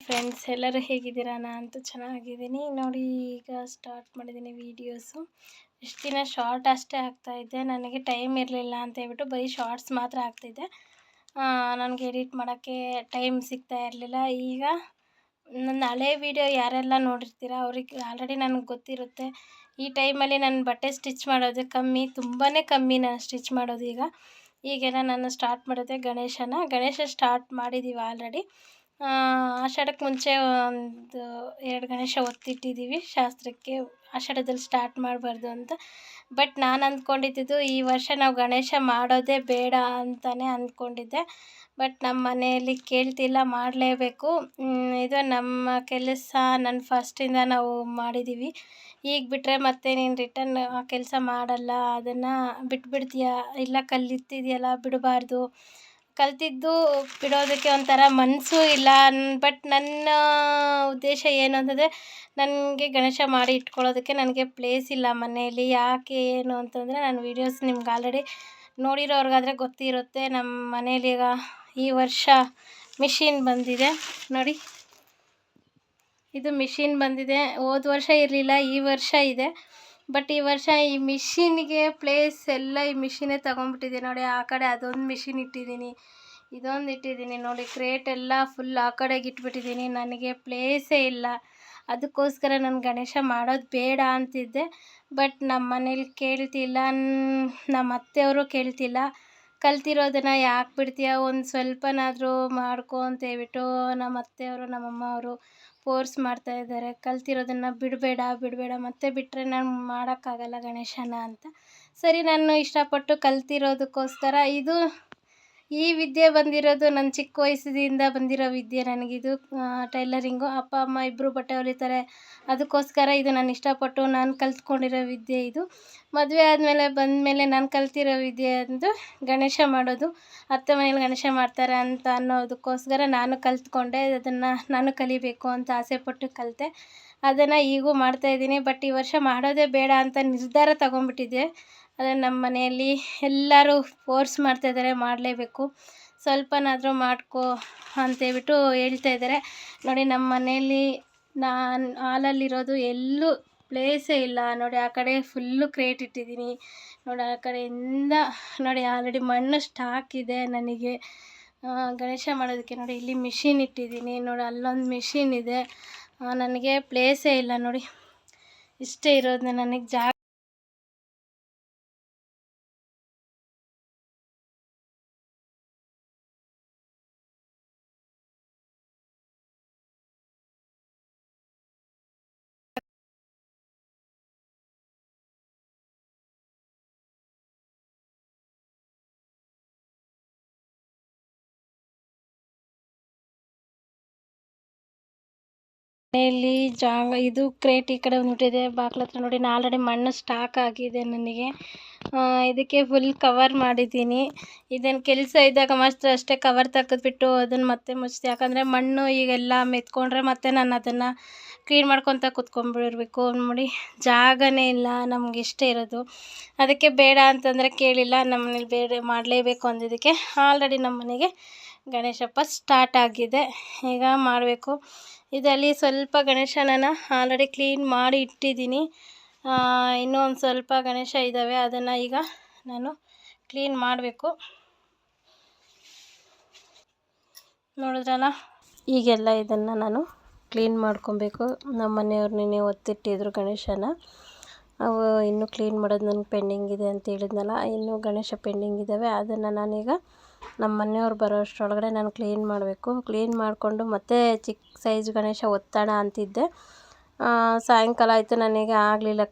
Friends ಎಲ್ಲರೂ ಹೇಗಿದ್ದೀರಾ? ನಾನು ಚೆನ್ನಾಗಿದ್ದೀನಿ ನೋಡಿ. ಈಗ ಸ್ಟಾರ್ಟ್ ಮಾಡಿದ್ದೀನಿ ವೀಡಿಯೋಸು. ಇಷ್ಟು ದಿನ ಶಾರ್ಟ್ ಅಷ್ಟೇ ಆಗ್ತಾಯಿದ್ದೆ, ನನಗೆ ಟೈಮ್ ಇರಲಿಲ್ಲ ಅಂತ ಹೇಳ್ಬಿಟ್ಟು ಬರೀ ಶಾರ್ಟ್ಸ್ ಮಾತ್ರ ಆಗ್ತಿದ್ದೆ. ನನಗೆ ಎಡಿಟ್ ಮಾಡೋಕ್ಕೆ ಟೈಮ್ ಸಿಗ್ತಾ ಇರಲಿಲ್ಲ. ಈಗ ನನ್ನ ಹಳೆ ವೀಡಿಯೋ ಯಾರೆಲ್ಲ ನೋಡಿರ್ತೀರ ಅವ್ರಿಗೆ ಆಲ್ರೆಡಿ ನನಗೆ ಗೊತ್ತಿರುತ್ತೆ. ಈ ಟೈಮಲ್ಲಿ ನಾನು ಬಟ್ಟೆ ಸ್ಟಿಚ್ ಮಾಡೋದು ಕಮ್ಮಿ, ತುಂಬಾ ಕಮ್ಮಿ ನಾನು ಸ್ಟಿಚ್ ಮಾಡೋದು. ಈಗೆಲ್ಲ ನಾನು ಸ್ಟಾರ್ಟ್ ಮಾಡೋದೆ ಗಣೇಶ ಸ್ಟಾರ್ಟ್ ಮಾಡಿದ್ದೀವಿ ಆಲ್ರೆಡಿ. ಆಷಾಢಕ್ಕೆ ಮುಂಚೆ ಒಂದು 2 ಗಣೇಶ ಒತ್ತಿಟ್ಟಿದ್ದೀವಿ ಶಾಸ್ತ್ರಕ್ಕೆ. ಆಷಾಢದಲ್ಲಿ ಸ್ಟಾರ್ಟ್ ಮಾಡಬಾರ್ದು ಅಂತ. ಬಟ್ ನಾನು ಅಂದ್ಕೊಂಡಿದ್ದು ಈ ವರ್ಷ ನಾವು ಗಣೇಶ ಮಾಡೋದೇ ಬೇಡ ಅಂತಲೇ ಅಂದ್ಕೊಂಡಿದ್ದೆ. ಬಟ್ ನಮ್ಮ ಮನೆಯಲ್ಲಿ ಕೇಳ್ತಿಲ್ಲ, ಮಾಡಲೇಬೇಕು. ಇದು ನಮ್ಮ ಕೆಲಸ, ನನ್ನ ಫಸ್ಟಿಂದ ನಾವು ಮಾಡಿದ್ದೀವಿ. ಈಗ ಬಿಟ್ಟರೆ ಮತ್ತೆ ನೀನು ರಿಟರ್ನ್ ಆ ಕೆಲಸ ಮಾಡಲ್ಲ, ಅದನ್ನು ಬಿಟ್ಬಿಡ್ತೀಯಾ, ಇಲ್ಲ ಕಲಿತಿದೆಯಲ್ಲ ಬಿಡಬಾರ್ದು. ಕಲಿತಿದ್ದು ಬಿಡೋದಕ್ಕೆ ಒಂಥರ ಮನಸ್ಸು ಇಲ್ಲ. ಬಟ್ ನನ್ನ ಉದ್ದೇಶ ಏನು ಅಂತಂದರೆ, ನನಗೆ ಗಣೇಶ ಮಾಡಿ ಇಟ್ಕೊಳ್ಳೋದಕ್ಕೆ ನನಗೆ ಪ್ಲೇಸ್ ಇಲ್ಲ ಮನೆಯಲ್ಲಿ. ಯಾಕೆ ಏನು ಅಂತಂದರೆ, ನಾನು ವೀಡಿಯೋಸ್ ನಿಮ್ಗೆ ಆಲ್ರೆಡಿ ನೋಡಿರೋರ್ಗಾದರೆ ಗೊತ್ತಿರುತ್ತೆ. ನಮ್ಮ ಮನೇಲಿ ಈಗ ಈ ವರ್ಷ ಮಿಷಿನ್ ಬಂದಿದೆ ನೋಡಿ. ಇದು ಮಿಷಿನ್ ಬಂದಿದೆ. ಹೋದ ವರ್ಷ ಇರಲಿಲ್ಲ, ಈ ವರ್ಷ ಇದೆ. ಬಟ್ ಈ ವರ್ಷ ಈ ಮಿಷಿನ್ಗೆ ಪ್ಲೇಸ್ ಎಲ್ಲ ಈ ಮಿಷಿನೇ ತೊಗೊಂಡ್ಬಿಟ್ಟಿದೆ ನೋಡಿ. ಆ ಕಡೆ ಅದೊಂದು ಮಿಷಿನ್ ಇಟ್ಟಿದ್ದೀನಿ, ಇದೊಂದು ಇಟ್ಟಿದ್ದೀನಿ ನೋಡಿ. ಕ್ರೇಟ್ ಎಲ್ಲ ಫುಲ್ ಆ ಕಡೆಗೆ ಇಟ್ಬಿಟ್ಟಿದ್ದೀನಿ. ನನಗೆ ಪ್ಲೇಸೇ ಇಲ್ಲ. ಅದಕ್ಕೋಸ್ಕರ ನಾನು ಗಣೇಶ ಮಾಡೋದು ಬೇಡ ಅಂತಿದ್ದೆ. ಬಟ್ ನಮ್ಮ ಮನೇಲಿ ಕೇಳ್ತಿಲ್ಲ, ನಮ್ಮ ಅತ್ತೆಯವರು ಕೇಳ್ತಿಲ್ಲ. ಕಲ್ತಿರೋದನ್ನು ಯಾಕೆ ಬಿಡ್ತೀಯ, ಒಂದು ಸ್ವಲ್ಪನಾದರೂ ಮಾಡ್ಕೊ ಅಂತ ಹೇಳ್ಬಿಟ್ಟು ನಮ್ಮ ಅತ್ತೆಯವರು ನಮ್ಮಮ್ಮ ಅವರು ಫೋರ್ಸ್ ಮಾಡ್ತಾಯಿದ್ದಾರೆ. ಕಲ್ತಿರೋದನ್ನು ಬಿಡಬೇಡ, ಮತ್ತೆ ಬಿಟ್ಟರೆ ನಾನು ಮಾಡೋಕ್ಕಾಗಲ್ಲ ಗಣೇಶನ ಅಂತ. ಸರಿ, ನಾನು ಇಷ್ಟಪಟ್ಟು ಕಲ್ತಿರೋದಕ್ಕೋಸ್ಕರ ಈ ವಿದ್ಯೆ ಬಂದಿರೋದು ನನ್ನ ಚಿಕ್ಕ ವಯಸ್ಸಿನಿಂದ ಬಂದಿರೋ ವಿದ್ಯೆ ನನಗಿದು. ಟೈಲರಿಂಗು ಅಪ್ಪ ಅಮ್ಮ ಇಬ್ಬರು ಬಟ್ಟೆ ಹೊಲಿತಾರೆ, ಅದಕ್ಕೋಸ್ಕರ ಇದು ನಾನು ಇಷ್ಟಪಟ್ಟು ನಾನು ಕಲ್ತ್ಕೊಂಡಿರೋ ವಿದ್ಯೆ ಇದು. ಮದುವೆ ಆದಮೇಲೆ ಬಂದಮೇಲೆ ನಾನು ಕಲ್ತಿರೋ ವಿದ್ಯೆ ಅಂದು ಗಣೇಶ ಮಾಡೋದು. ಅತ್ತೆ ಮನೇಲಿ ಗಣೇಶ ಮಾಡ್ತಾರೆ ಅಂತ ಅನ್ನೋದಕ್ಕೋಸ್ಕರ ನಾನು ಕಲ್ತ್ಕೊಂಡೆ. ಅದನ್ನು ನಾನು ಕಲಿಬೇಕು ಅಂತ ಆಸೆಪಟ್ಟು ಕಲಿತೆ. ಅದನ್ನು ಈಗೂ ಮಾಡ್ತಾಯಿದ್ದೀನಿ. ಬಟ್ ಈ ವರ್ಷ ಮಾಡೋದೇ ಬೇಡ ಅಂತ ನಿರ್ಧಾರ ತಗೊಂಡ್ಬಿಟ್ಟಿದ್ದೆ. ಆದರೆ ನಮ್ಮ ಮನೆಯಲ್ಲಿ ಎಲ್ಲರೂ ಫೋರ್ಸ್ ಮಾಡ್ತಾಯಿದ್ದಾರೆ, ಮಾಡಲೇಬೇಕು, ಸ್ವಲ್ಪನಾದರೂ ಮಾಡ್ಕೊ ಅಂತೇಳ್ಬಿಟ್ಟು ಹೇಳ್ತಾಯಿದ್ದಾರೆ ನೋಡಿ. ನಮ್ಮ ಮನೆಯಲ್ಲಿ ನಾನು ಹಾಲಲ್ಲಿರೋದು ಎಲ್ಲೂ ಪ್ಲೇಸೇ ಇಲ್ಲ ನೋಡಿ. ಆ ಕಡೆ ಫುಲ್ಲು ಕ್ರೇಟ್ ಇಟ್ಟಿದ್ದೀನಿ ನೋಡಿ. ಆ ಕಡೆಯಿಂದ ನೋಡಿ ಆಲ್ರೆಡಿ ಮಣ್ಣು ಸ್ಟಾಕ್ ಇದೆ ನನಗೆ ಗಣೇಶ ಮಾಡೋದಕ್ಕೆ ನೋಡಿ. ಇಲ್ಲಿ ಮಿಷಿನ್ ಇಟ್ಟಿದ್ದೀನಿ ನೋಡಿ, ಅಲ್ಲೊಂದು ಮಿಷಿನ್ ಇದೆ. ನನಗೆ ಪ್ಲೇಸೇ ಇಲ್ಲ ನೋಡಿ. ಇಷ್ಟೇ ಇರೋದು ನನಗೆ ಜಾಗ. ಮನೆಯಲ್ಲಿ ಜಾಗ ಇದು ಕ್ರೇಟ್ ಈ ಕಡೆ ಬಂದ್ಬಿಟ್ಟಿದೆ. ಬಾಗ್ಲ ಹತ್ರ ನೋಡಿ, ನಾನು ಆಲ್ರೆಡಿ ಮಣ್ಣು ಸ್ಟಾಕ್ ಆಗಿದೆ ನನಗೆ. ಇದಕ್ಕೆ ಫುಲ್ ಕವರ್ ಮಾಡಿದ್ದೀನಿ. ಇದನ್ನು ಕೆಲಸ ಇದ್ದಾಗ ಮಾತ್ರ ಅಷ್ಟೇ ಕವರ್ ತೆಗೆದ್ಬಿಟ್ಟು ಅದನ್ನು ಮತ್ತೆ ಮುಚ್ಚಿದೆ. ಯಾಕಂದರೆ ಮಣ್ಣು ಈಗೆಲ್ಲ ಮೆತ್ಕೊಂಡ್ರೆ ಮತ್ತೆ ನಾನು ಅದನ್ನು ಕ್ಲೀನ್ ಮಾಡ್ಕೊತ ಕೂತ್ಕೊಂಡ್ಬಿಡ್ಬೇಕು ನೋಡಿ. ಜಾಗನೇ ಇಲ್ಲ ನಮ್ಗೆ, ಇಷ್ಟೇ ಇರೋದು. ಅದಕ್ಕೆ ಬೇಡ ಅಂತಂದರೆ ಕೇಳಿಲ್ಲ. ನಮ್ಮ ಮನೇಲಿ ಬೇಡ, ಮಾಡಲೇಬೇಕು ಅಂದಿದ್ದಕ್ಕೆ ಆಲ್ರೆಡಿ ನಮ್ಮ ಮನೆಗೆ ಗಣೇಶಪ್ಪ ಸ್ಟಾರ್ಟ್ ಆಗಿದೆ. ಈಗ ಮಾಡಬೇಕು. ಇದರಲ್ಲಿ ಸ್ವಲ್ಪ ಗಣೇಶನ ಆಲ್ರೆಡಿ ಕ್ಲೀನ್ ಮಾಡಿ ಇಟ್ಟಿದ್ದೀನಿ. ಇನ್ನೂ ಒಂದು ಸ್ವಲ್ಪ ಗಣೇಶ ಇದ್ದಾವೆ, ಅದನ್ನು ಈಗ ನಾನು ಕ್ಲೀನ್ ಮಾಡಬೇಕು. ನೋಡಿದ್ರಲ್ಲ, ಈಗೆಲ್ಲ ಇದನ್ನು ನಾನು ಕ್ಲೀನ್ ಮಾಡ್ಕೊಬೇಕು. ನಮ್ಮ ಮನೆಯವ್ರು ನಿನ್ನೆ ಒತ್ತಿಟ್ಟಿದ್ರು ಗಣೇಶನ. ಅವು ಇನ್ನೂ ಕ್ಲೀನ್ ಮಾಡೋದು ನನಗೆ ಪೆಂಡಿಂಗ್ ಇದೆ ಅಂತ ಹೇಳಿದ್ನಲ್ಲ, ಇನ್ನೂ ಗಣೇಶ ಪೆಂಡಿಂಗ್ ಇದ್ದಾವೆ. ಅದನ್ನು ನಾನೀಗ ನಮ್ಮ ಮನೆಯವ್ರು ಬರೋ ಅಷ್ಟರೊಳಗಡೆ ನಾನು ಕ್ಲೀನ್ ಮಾಡಬೇಕು. ಕ್ಲೀನ್ ಮಾಡಿಕೊಂಡು ಮತ್ತೆ ಚಿಕ್ಕ ಸೈಜ್ ಗಣೇಶ ಒತ್ತೋಣ ಅಂತಿದ್ದೆ. ಸಾಯಂಕಾಲ ಆಯಿತು, ನನಗೆ ಆಗಲಿಲ್ಲ.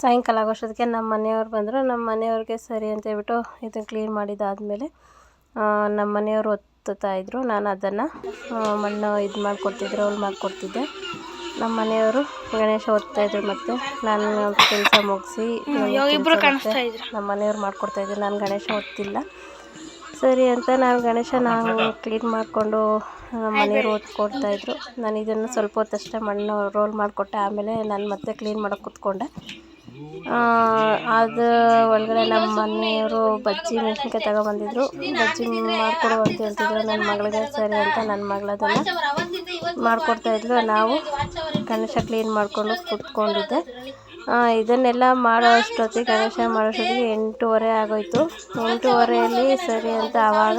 ಸಾಯಂಕಾಲ ಆಗೋಷ್ಟೊತ್ತಿಗೆ ನಮ್ಮ ಮನೆಯವ್ರು ಬಂದರು. ನಮ್ಮ ಮನೆಯವ್ರಿಗೆ ಸರಿ ಅಂತ ಹೇಳ್ಬಿಟ್ಟು ಇದನ್ನು ಕ್ಲೀನ್ ಮಾಡಿದ್ದಾದಮೇಲೆ ನಮ್ಮ ಮನೆಯವರು ಒತ್ತುತ್ತಾಯಿದ್ರು. ನಾನು ಅದನ್ನು ಮಣ್ಣು ಇದು ಮಾಡಿಕೊಡ್ತಿದ್ದೆ, ರೋಲ್ ಮಾಡಿಕೊಡ್ತಿದ್ದೆ. ನಮ್ಮ ಮನೆಯವರು ಗಣೇಶ ಒತ್ತಾಯಿದ್ರು. ಮತ್ತು ನಾನು ಕೆಲಸ ಮುಗಿಸಿ ನಮ್ಮ ಮನೆಯವ್ರು ಮಾಡಿಕೊಡ್ತಾಯಿದ್ರು. ನಾನು ಗಣೇಶ ಒತ್ತಿಲ್ಲ. ಸರಿ ಅಂತ ನಾನು ಕ್ಲೀನ್ ಮಾಡಿಕೊಂಡು ನಮ್ಮ ಮನೆಯವರು ಒತ್ಕೊಡ್ತಾಯಿದ್ರು. ನಾನು ಇದನ್ನು ಸ್ವಲ್ಪ ಹೊತ್ತಷ್ಟೇ ಮಣ್ಣು ರೋಲ್ ಮಾಡಿಕೊಟ್ಟೆ. ಆಮೇಲೆ ನಾನು ಮತ್ತೆ ಕ್ಲೀನ್ ಮಾಡೋಕ್ಕೆ ಕೂತ್ಕೊಂಡೆ. ಅದು ಒಳಗಡೆ ನಮ್ಮ ಮನೆಯವರು ಬಜ್ಜಿ ಮೆಣಸಿನ್ಕಾಯಿ ತಗೊಬಂದಿದ್ರು. ಬಜ್ಜಿ ಮಾಡಿಕೊಡು ಅಂತ ಹೇಳ್ತಿದ್ರು ನನ್ನ ಮಗಳಿಗೆ. ಸರಿ ಅಂತ ನನ್ನ ಮಗಳದನ್ನು ಮಾಡಿಕೊಡ್ತಾಯಿದ್ಲು. ನಾವು ಗಣೇಶ ಕ್ಲೀನ್ ಮಾಡಿಕೊಂಡು ಕೂತ್ಕೊಂಡಿದ್ದೆ. ಇದನ್ನೆಲ್ಲ ಗಣೇಶ ಮಾಡೋಷ್ಟೊತ್ತಿಗೆ 8:30 ಆಗೋಯಿತು. 8:30 ಸರಿ ಅಂತ ಆವಾಗ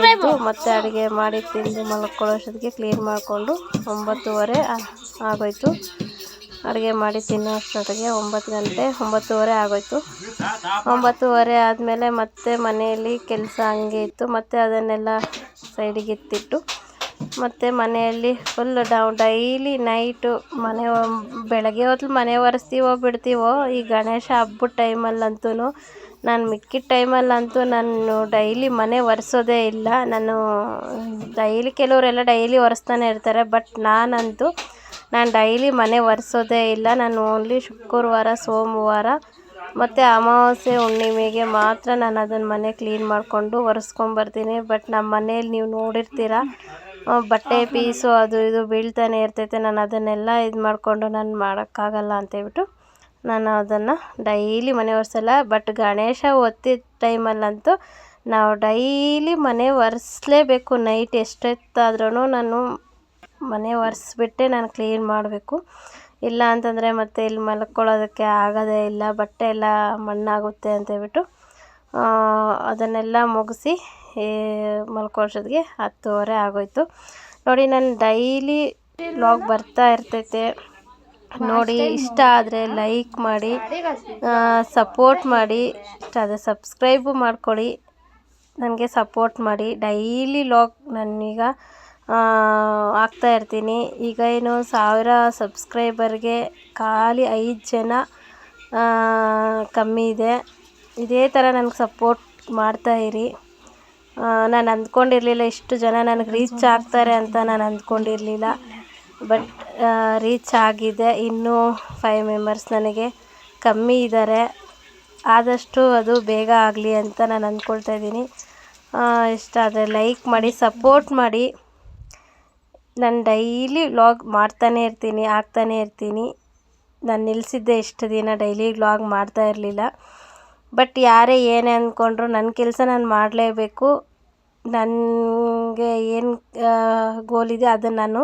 ಎದ್ದು ಮತ್ತೆ ಅಡುಗೆ ಮಾಡಿ ತಿಂದು ಮಲ್ಕೊಳ್ಳೋಷ್ಟೊತ್ತಿಗೆ ಕ್ಲೀನ್ ಮಾಡಿಕೊಂಡು 9:30 ಆಗೋಯಿತು. ಅಡುಗೆ ಮಾಡಿ ತಿನ್ನೋ ಅಷ್ಟೊತ್ತಿಗೆ 9 ಗಂಟೆ 9:30 ಆಗೋಯಿತು. 9:30 ಆದಮೇಲೆ ಮತ್ತೆ ಮನೆಯಲ್ಲಿ ಕೆಲಸ ಹಂಗೆ ಇತ್ತು. ಮತ್ತು ಅದನ್ನೆಲ್ಲ ಸೈಡಿಗೆ ಎತ್ತಿಟ್ಟು ಮತ್ತು ಮನೆಯಲ್ಲಿ ನಾವು ಡೈಲಿ ನೈಟು ಬೆಳಗ್ಗೆ ಹೊತ್ತು ಮನೆ ಒರೆಸ್ತೀವೋ ಬಿಡ್ತೀವೋ, ಈ ಗಣೇಶ ಹಬ್ಬದ ಟೈಮಲ್ಲಂತೂ ನಾನು ಮಿಕ್ಕಿದ ಟೈಮಲ್ಲಂತೂ ನಾನು ಡೈಲಿ ಮನೆ ಒರೆಸೋದೇ ಇಲ್ಲ. ಕೆಲವರೆಲ್ಲ ಡೈಲಿ ಒರೆಸ್ತಾನೆ ಇರ್ತಾರೆ. ಬಟ್ ನಾನು ಡೈಲಿ ಮನೆ ಒರೆಸೋದೇ ಇಲ್ಲ. ನಾನು ಓನ್ಲಿ ಶುಕ್ರವಾರ, ಸೋಮವಾರ ಮತ್ತು ಅಮಾವಾಸ್ಯೆ, ಹುಣ್ಣಿಮೆಗೆ ಮಾತ್ರ ನಾನು ಅದನ್ನು ಮನೆ ಕ್ಲೀನ್ ಮಾಡಿಕೊಂಡು ಒರೆಸ್ಕೊಂಬರ್ತೀನಿ. ಬಟ್ ನಮ್ಮ ಮನೇಲಿ ನೀವು ನೋಡಿರ್ತೀರ, ಬಟ್ಟೆ ಪೀಸು ಅದು ಇದು ಬೀಳ್ತಾನೆ ಇರ್ತೈತೆ. ನಾನು ಅದನ್ನೆಲ್ಲ ಇದು ಮಾಡಿಕೊಂಡು ನಾನು ಮಾಡೋಕ್ಕಾಗಲ್ಲ ಅಂತೇಳ್ಬಿಟ್ಟು ನಾನು ಅದನ್ನು ಡೈಲಿ ಮನೆ ಒರೆಸಲ್ಲ. ಬಟ್ ಗಣೇಶ ಒತ್ತಿದ ಟೈಮಲ್ಲಂತೂ ನಾವು ಡೈಲಿ ಮನೆ ಒರೆಸ್ಲೇಬೇಕು. ನೈಟ್ ಎಷ್ಟೊತ್ತಾದ್ರೂ ನಾನು ಮನೆ ಒರೆಸ್ಬಿಟ್ಟೆ ನಾನು ಕ್ಲೀನ್ ಮಾಡಬೇಕು. ಇಲ್ಲ ಅಂತಂದರೆ ಮತ್ತೆ ಇಲ್ಲಿ ಮಲ್ಕೊಳ್ಳೋದಕ್ಕೆ ಆಗೋದೇ ಇಲ್ಲ. ಬಟ್ಟೆ ಎಲ್ಲ ಮಣ್ಣಾಗುತ್ತೆ ಅಂತೇಳ್ಬಿಟ್ಟು ಅದನ್ನೆಲ್ಲ ಮುಗಿಸಿ ಮಲ್ಕೊಳ್ಳೋಷ್ಟೊತ್ತಿಗೆ 10:30 ಆಗೋಯಿತು. ನೋಡಿ, ನಾನು ಡೈಲಿ ವ್ಲಾಗ್ ಬರ್ತಾ ಇರ್ತೈತೆ ನೋಡಿ. ಇಷ್ಟ ಆದರೆ ಲೈಕ್ ಮಾಡಿ, ಸಪೋರ್ಟ್ ಮಾಡಿ. ಇಷ್ಟ ಆದರೆ ಸಬ್ಸ್ಕ್ರೈಬು ಮಾಡ್ಕೊಳ್ಳಿ, ನನಗೆ ಸಪೋರ್ಟ್ ಮಾಡಿ. ಡೈಲಿ ವ್ಲಾಗ್ ನಾನೀಗ ಹಾಕ್ತಾಯಿರ್ತೀನಿ. ಈಗ 1000 ಸಬ್ಸ್ಕ್ರೈಬರ್ಗೆ ಖಾಲಿ 5 ಜನ ಕಮ್ಮಿ ಇದೆ. ಇದೇ ಥರ ನನಗೆ ಸಪೋರ್ಟ್ ಮಾಡ್ತಾಯಿರಿ. ನಾನು ಅಂದ್ಕೊಂಡಿರಲಿಲ್ಲ ಇಷ್ಟು ಜನ ನನಗೆ ರೀಚ್ ಆಗ್ತಾರೆ ಅಂತ ನಾನು ಅಂದ್ಕೊಂಡಿರಲಿಲ್ಲ. ಬಟ್ ರೀಚ್ ಆಗಿದೆ. ಇನ್ನೂ 5 ಮೆಂಬರ್ಸ್ ನನಗೆ ಕಮ್ಮಿ ಇದ್ದಾರೆ. ಆದಷ್ಟು ಅದು ಬೇಗ ಆಗಲಿ ಅಂತ ನಾನು ಅಂದ್ಕೊಳ್ತಾ ಇದ್ದೀನಿ. ಇಷ್ಟ ಆದರೆ ಲೈಕ್ ಮಾಡಿ, ಸಪೋರ್ಟ್ ಮಾಡಿ. ನಾನು ಡೈಲಿ ವ್ಲಾಗ್ ಮಾಡ್ತಾನೇ ಇರ್ತೀನಿ, ಹಾಕ್ತಾನೇ ಇರ್ತೀನಿ. ನಾನು ನಿಲ್ಲಿಸಿದ್ದೆ ಇಷ್ಟು ದಿನ, ಡೈಲಿ ವ್ಲಾಗ್ ಮಾಡ್ತಾ ಇರಲಿಲ್ಲ. ಬಟ್ ಯಾರೇ ಏನೇ ಅಂದ್ಕೊಂಡ್ರು ನನ್ನ ಕೆಲಸ ನಾನು ಮಾಡಲೇಬೇಕು. ನನಗೆ ಏನು ಗೋಲಿದೆ ಅದನ್ನು ನಾನು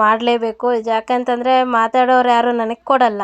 ಮಾಡಲೇಬೇಕು. ಯಾಕಂತಂದರೆ ಮಾತಾಡೋರು ಯಾರು ನನಗೆ ಕೊಡಲ್ಲ.